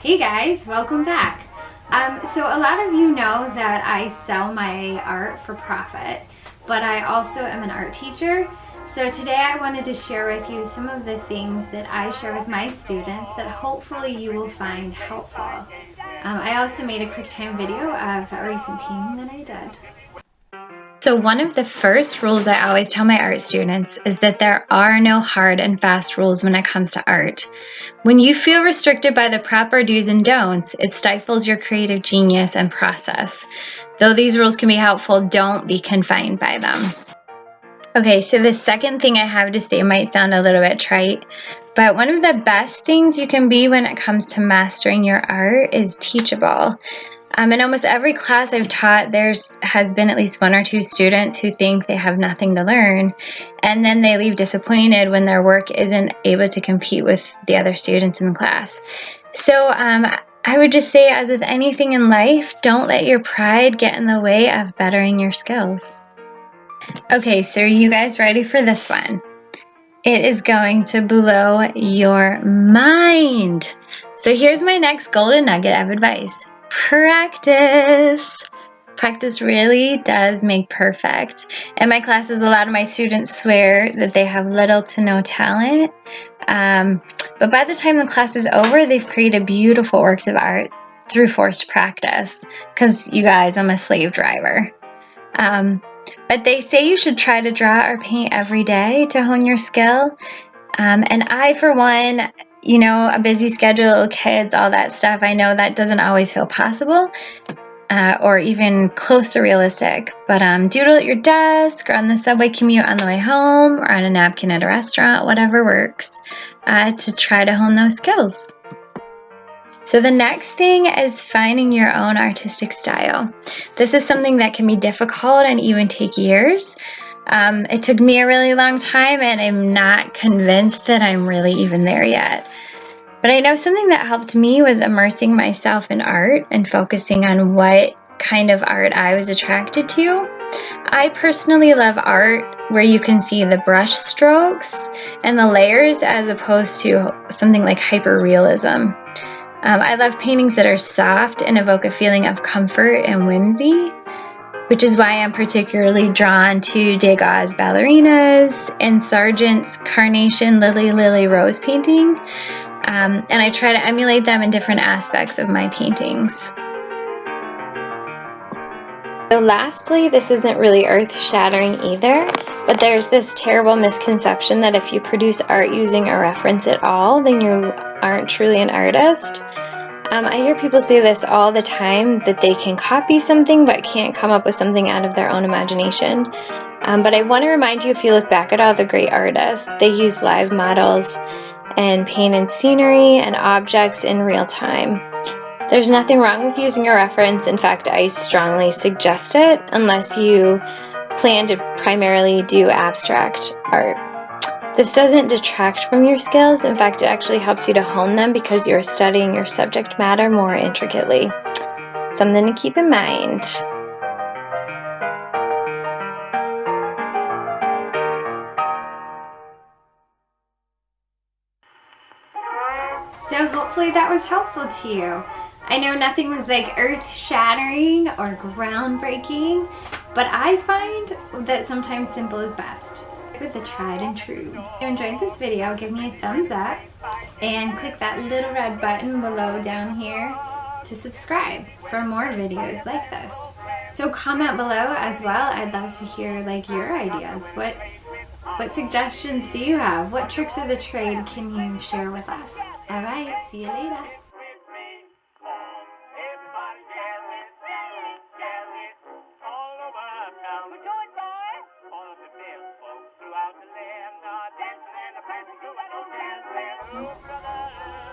Hey guys, welcome back. So a lot of you know that I sell my art for profit, but I also am an art teacher. So today I wanted to share with you some of the things that I share with my students that hopefully you will find helpful. I also made a QuickTime video of a recent painting that I did. So one of the first rules I always tell my art students is that there are no hard and fast rules when it comes to art. When you feel restricted by the proper do's and don'ts, it stifles your creative genius and process. Though these rules can be helpful, don't be confined by them. Okay, so the second thing I have to say might sound a little bit trite, but one of the best things you can be when it comes to mastering your art is teachable. In almost every class I've taught, has been at least one or two students who think they have nothing to learn, and then they leave disappointed when their work isn't able to compete with the other students in the class. So I would just say, as with anything in life, don't let your pride get in the way of bettering your skills. Okay, so are you guys ready for this one? It is going to blow your mind. So here's my next golden nugget of advice. Practice. Practice really does make perfect. In my classes, a lot of my students swear that they have little to no talent. But by the time the class is over, they've created beautiful works of art through forced practice. Because you guys, I'm a slave driver. But they say you should try to draw or paint every day to hone your skill. And I, for one, a busy schedule, kids, all that stuff, I know that doesn't always feel possible or even close to realistic. But doodle at your desk or on the subway commute on the way home or on a napkin at a restaurant, whatever works, to try to hone those skills. So the next thing is finding your own artistic style. This is something that can be difficult and even take years. It took me a really long time, and I'm not convinced that I'm really even there yet. But I know something that helped me was immersing myself in art and focusing on what kind of art I was attracted to. I personally love art where you can see the brush strokes and the layers as opposed to something like hyper-realism. I love paintings that are soft and evoke a feeling of comfort and whimsy, which is why I'm particularly drawn to Degas' ballerinas and Sargent's carnation lily rose painting. And I try to emulate them in different aspects of my paintings. So lastly, this isn't really earth-shattering either, but there's this terrible misconception that if you produce art using a reference at all, then you aren't truly an artist. I hear people say this all the time, that they can copy something but can't come up with something out of their own imagination. But I want to remind you, if you look back at all the great artists, they use live models and painted scenery and objects in real time. There's nothing wrong with using a reference. In fact, I strongly suggest it unless you plan to primarily do abstract art. This doesn't detract from your skills. In fact, it actually helps you to hone them because you're studying your subject matter more intricately. Something to keep in mind. So hopefully that was helpful to you. I know nothing was like earth-shattering or groundbreaking, but I find that sometimes simple is best. With the tried and true. If you enjoyed this video, give me a thumbs up and click that little red button below down here to subscribe for more videos like this. So comment below as well. I'd love to hear your ideas. What suggestions do you have? What tricks of the trade can you share with us? Alright, see you later. Throughout the land, dancing and prancing,